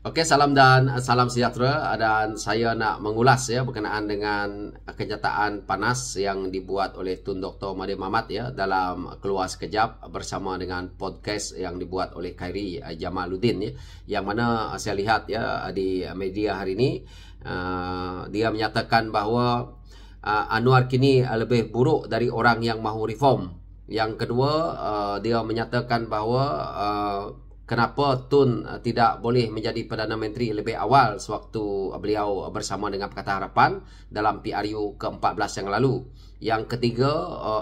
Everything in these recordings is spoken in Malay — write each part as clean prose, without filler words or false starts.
Oke, salam dan salam sejahtera, dan saya nak mengulas ya berkenaan dengan kenyataan panas yang dibuat oleh Tun Dr. Mahathir Mohamad ya dalam Keluar Sekejap bersama dengan podcast yang dibuat oleh Khairi Jamaluddin ya, yang mana saya lihat ya di media hari ini dia menyatakan bahawa Anwar kini lebih buruk dari orang yang mahu reform. Yang kedua, dia menyatakan bahawa kenapa Tun tidak boleh menjadi Perdana Menteri lebih awal sewaktu beliau bersama dengan Pakatan Harapan dalam PRU ke-14 yang lalu. Yang ketiga,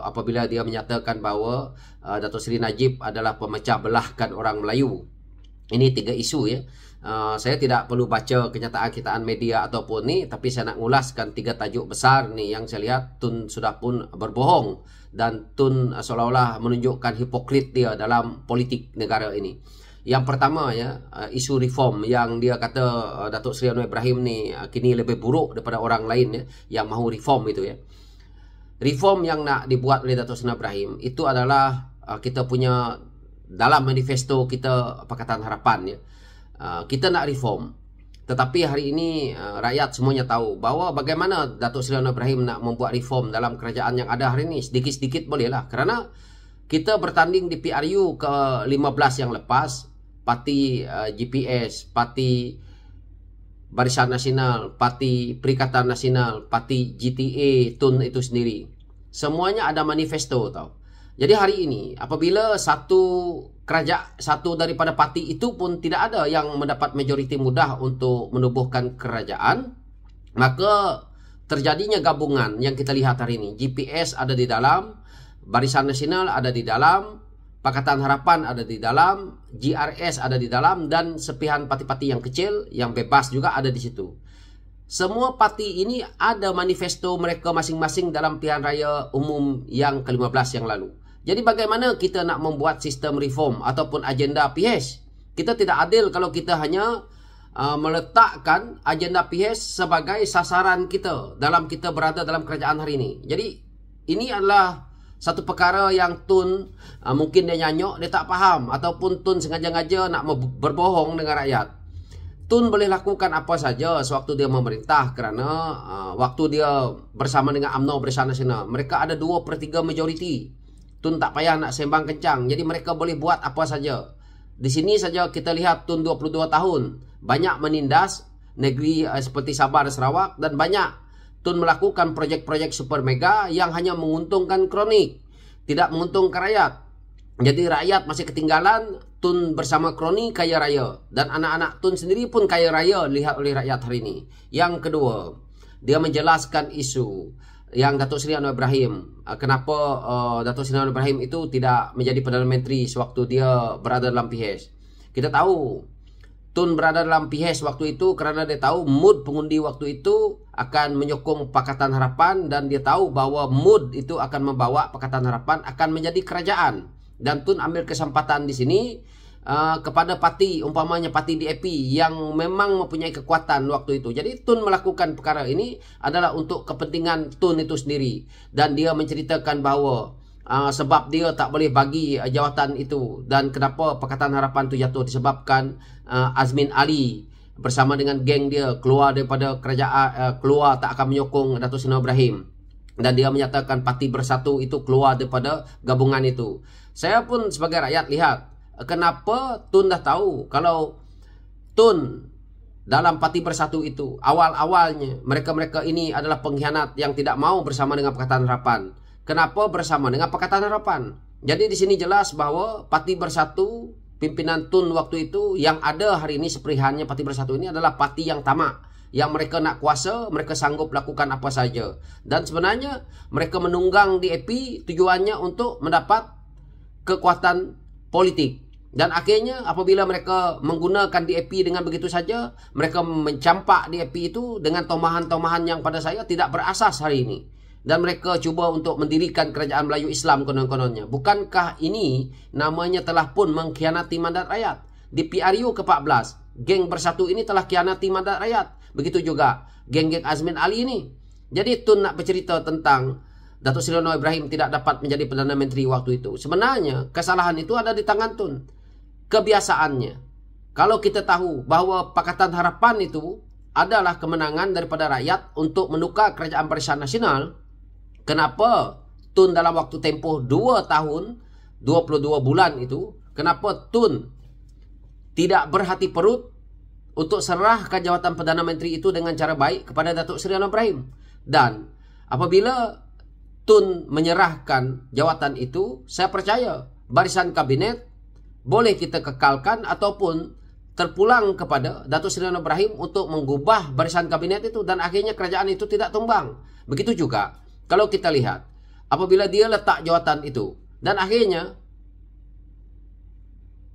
apabila dia menyatakan bahawa Datuk Seri Najib adalah pemecah belahkan orang Melayu. Ini tiga isu ya. Saya tidak perlu baca kenyataan-kenyataan media ataupun ni, tapi saya nak ngulaskan tiga tajuk besar ni yang saya lihat Tun sudah pun berbohong dan Tun seolah-olah menunjukkan hipokrit dia dalam politik negara ini. Yang pertama ya, isu reform yang dia kata Datuk Seri Anwar Ibrahim ni kini lebih buruk daripada orang lain ya, yang mahu reform itu ya. Reform yang nak dibuat oleh Datuk Seri Anwar Ibrahim itu adalah kita punya dalam manifesto kita Pakatan Harapan ya. Kita nak reform. Tetapi hari ini rakyat semuanya tahu bahawa bagaimana Datuk Seri Anwar Ibrahim nak membuat reform dalam kerajaan yang ada hari ini. Sedikit-sedikit bolehlah, kerana kita bertanding di PRU ke-15 yang lepas. Parti GPS, Parti Barisan Nasional, Parti Perikatan Nasional, Parti GTA, Tun itu sendiri. Semuanya ada manifesto tau. Jadi hari ini apabila satu daripada parti itu pun tidak ada yang mendapat majoriti mudah untuk menubuhkan kerajaan, maka terjadinya gabungan yang kita lihat hari ini. GPS ada di dalam, Barisan Nasional ada di dalam, Pakatan Harapan ada di dalam, GRS ada di dalam, dan sepihan parti-parti yang kecil, yang bebas juga ada di situ. Semua parti ini ada manifesto mereka masing-masing dalam pilihan raya umum yang ke-15 yang lalu. Jadi bagaimana kita nak membuat sistem reform ataupun agenda PH? Kita tidak adil kalau kita hanya meletakkan agenda PH sebagai sasaran kita dalam kita berada dalam kerajaan hari ini. Jadi ini adalah satu perkara yang Tun mungkin dia nyanyok, dia tak faham, ataupun Tun sengaja-ngaja nak berbohong dengan rakyat. Tun boleh lakukan apa saja sewaktu dia memerintah, kerana waktu dia bersama dengan UMNO Barisan Nasional, mereka ada 2/3 majoriti. Tun tak payah nak sembang kencang, jadi mereka boleh buat apa saja. Di sini saja kita lihat Tun 22 tahun banyak menindas negeri seperti Sabah dan Sarawak, dan banyak Tun melakukan projek-projek super mega yang hanya menguntungkan kronik, tidak menguntungkan rakyat. Jadi rakyat masih ketinggalan, Tun bersama kroni kaya raya, dan anak-anak Tun sendiri pun kaya raya dilihat oleh rakyat hari ini. Yang kedua, dia menjelaskan isu yang Datuk Seri Anwar Ibrahim, kenapa Datuk Seri Anwar Ibrahim itu tidak menjadi Perdana Menteri sewaktu dia berada dalam PH. Kita tahu Tun berada dalam PH waktu itu kerana dia tahu mood pengundi waktu itu akan menyokong Pakatan Harapan, dan dia tahu bahawa mood itu akan membawa Pakatan Harapan akan menjadi kerajaan. Dan Tun ambil kesempatan di sini kepada parti, umpamanya parti DAP yang memang mempunyai kekuatan waktu itu. Jadi Tun melakukan perkara ini adalah untuk kepentingan Tun itu sendiri, dan dia menceritakan bahawa sebab dia tak boleh bagi jawatan itu, dan kenapa Pakatan Harapan itu jatuh disebabkan Azmin Ali bersama dengan geng dia keluar daripada kerajaan, keluar tak akan menyokong Datuk Seri Anwar Ibrahim, dan dia menyatakan Parti Bersatu itu keluar daripada gabungan itu. Saya pun sebagai rakyat lihat kenapa Tun dah tahu kalau Tun dalam Parti Bersatu itu awal-awalnya mereka-mereka ini adalah pengkhianat yang tidak mau bersama dengan Pakatan Harapan. Kenapa bersama dengan Pakatan Harapan? Jadi di sini jelas bahawa Parti Bersatu, pimpinan Tun waktu itu yang ada hari ini seperihannya Parti Bersatu ini adalah parti yang tamak, yang mereka nak kuasa, mereka sanggup lakukan apa saja. Dan sebenarnya mereka menunggang DAP tujuannya untuk mendapat kekuatan politik. Dan akhirnya apabila mereka menggunakan DAP dengan begitu saja, mereka mencampak DAP itu dengan tomahan-tomahan yang pada saya tidak berasas hari ini. Dan mereka cuba untuk mendirikan kerajaan Melayu Islam konon-kononnya. Bukankah ini namanya telah pun mengkhianati mandat rakyat? Di PRU ke-14, geng Bersatu ini telah khianati mandat rakyat. Begitu juga geng-geng Azmin Ali ini. Jadi Tun nak bercerita tentang Datuk Seri Anwar Ibrahim tidak dapat menjadi Perdana Menteri waktu itu. Sebenarnya kesalahan itu ada di tangan Tun. Kebiasaannya kalau kita tahu bahwa Pakatan Harapan itu adalah kemenangan daripada rakyat untuk menukar Kerajaan Barisan Nasional, kenapa Tun dalam waktu tempoh 2 tahun 22 bulan itu, kenapa Tun tidak berhati perut untuk serahkan jawatan Perdana Menteri itu dengan cara baik kepada Datuk Seri Anwar Ibrahim? Dan apabila Tun menyerahkan jawatan itu, saya percaya barisan kabinet boleh kita kekalkan ataupun terpulang kepada Datuk Seri Anwar Ibrahim untuk mengubah barisan kabinet itu, dan akhirnya kerajaan itu tidak tumbang. Begitu juga kalau kita lihat apabila dia letak jawatan itu dan akhirnya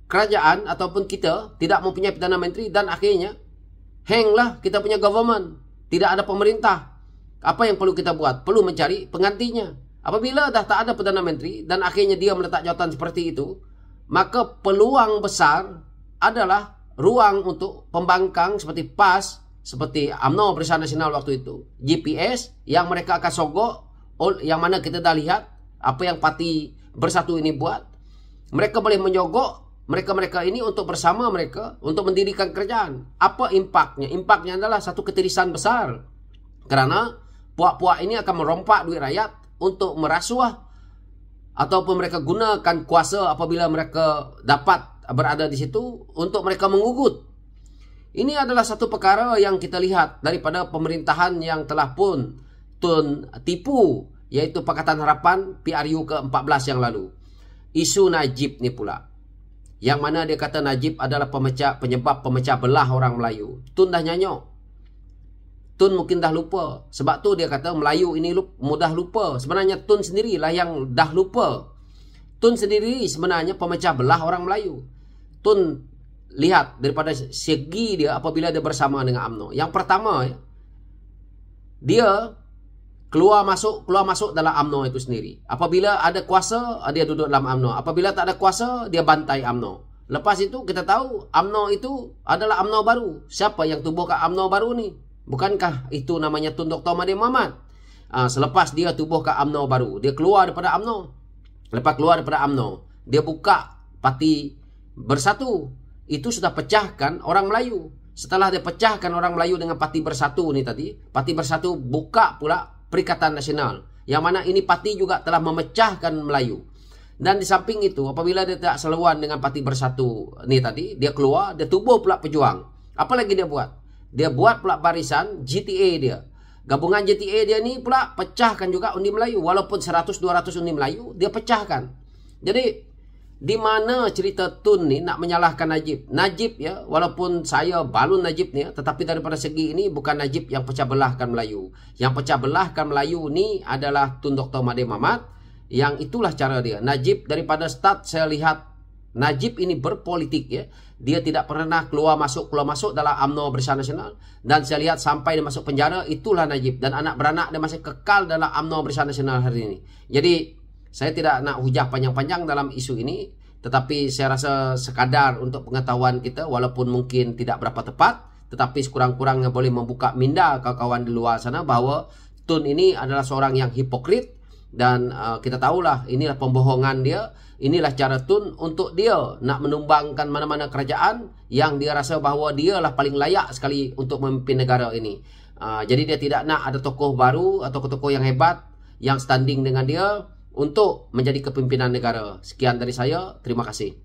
kerajaan ataupun kita tidak mempunyai Perdana Menteri, dan akhirnya hanglah kita punya government, tidak ada pemerintah. Apa yang perlu kita buat? Perlu mencari penggantinya. Apabila dah tak ada Perdana Menteri dan akhirnya dia meletak jawatan seperti itu, maka peluang besar adalah ruang untuk pembangkang seperti PAS, seperti UMNO Barisan Nasional waktu itu, GPS yang mereka akan sogok, yang mana kita dah lihat apa yang Parti Bersatu ini buat. Mereka boleh menyogok mereka-mereka ini untuk bersama mereka untuk mendirikan kerajaan. Apa impaknya? Impaknya adalah satu ketirisan besar. Kerana puak-puak ini akan merompak duit rakyat untuk merasuah, ataupun mereka gunakan kuasa apabila mereka dapat berada di situ untuk mereka mengugut. Ini adalah satu perkara yang kita lihat daripada pemerintahan yang telah pun Tun tipu, yaitu Pakatan Harapan PRU ke-14 yang lalu. Isu Najib ni pula, yang mana dia kata Najib adalah penyebab pemecah belah orang Melayu. Tun dah nyanyok. Tun mungkin dah lupa. Sebab tu dia kata Melayu ini mudah lupa. Sebenarnya Tun sendirilah yang dah lupa. Tun sendiri sebenarnya pemecah belah orang Melayu. Tun lihat daripada segi dia apabila dia bersama dengan UMNO. Yang pertama, dia keluar masuk dalam UMNO itu sendiri. Apabila ada kuasa, dia duduk dalam UMNO. Apabila tak ada kuasa, dia bantai UMNO. Lepas itu kita tahu UMNO itu adalah UMNO baru. Siapa yang tubuhkan UMNO baru ni? Bukankah itu namanya Tun Dr. Mahathir Mohamad? Selepas dia tubuhkan UMNO baru, dia keluar daripada UMNO. Lepas keluar daripada UMNO, dia buka Parti Bersatu. Itu sudah pecahkan orang Melayu. Setelah dia pecahkan orang Melayu dengan Parti Bersatu ni tadi, Parti Bersatu buka pula Perikatan Nasional, yang mana ini parti juga telah memecahkan Melayu. Dan di samping itu, apabila dia tak selawan dengan Parti Bersatu ni tadi, dia keluar, dia tubuh pula Pejuang. Apa lagi dia buat? Dia buat pula barisan GTA dia. Gabungan GTA dia ni pula pecahkan juga undi Melayu. Walaupun 100-200 undi Melayu, dia pecahkan. Jadi di mana cerita Tun ni nak menyalahkan Najib? Najib ya, walaupun saya balun Najib ni, tetapi daripada segi ini bukan Najib yang pecah belahkan Melayu. Yang pecah belahkan Melayu ni adalah Tun Dr. Mahathir Mohamad. Yang itulah cara dia. Najib daripada start saya lihat Najib ini berpolitik ya. Dia tidak pernah keluar masuk dalam UMNO Barisan Nasional, dan saya lihat sampai dia masuk penjara, itulah Najib, dan anak beranak dia masih kekal dalam UMNO Barisan Nasional hari ini. Jadi saya tidak nak hujah panjang-panjang dalam isu ini, tetapi saya rasa sekadar untuk pengetahuan kita, walaupun mungkin tidak berapa tepat, tetapi sekurang-kurangnya boleh membuka minda kawan-kawan di luar sana bahawa Tun ini adalah seorang yang hipokrit. Dan kita tahulah inilah pembohongan dia. Inilah cara Tun untuk dia nak menumbangkan mana-mana kerajaan yang dia rasa bahawa dialah paling layak sekali untuk memimpin negara ini. Jadi dia tidak nak ada tokoh baru atau tokoh yang hebat yang standing dengan dia untuk menjadi kepimpinan negara. Sekian dari saya. Terima kasih.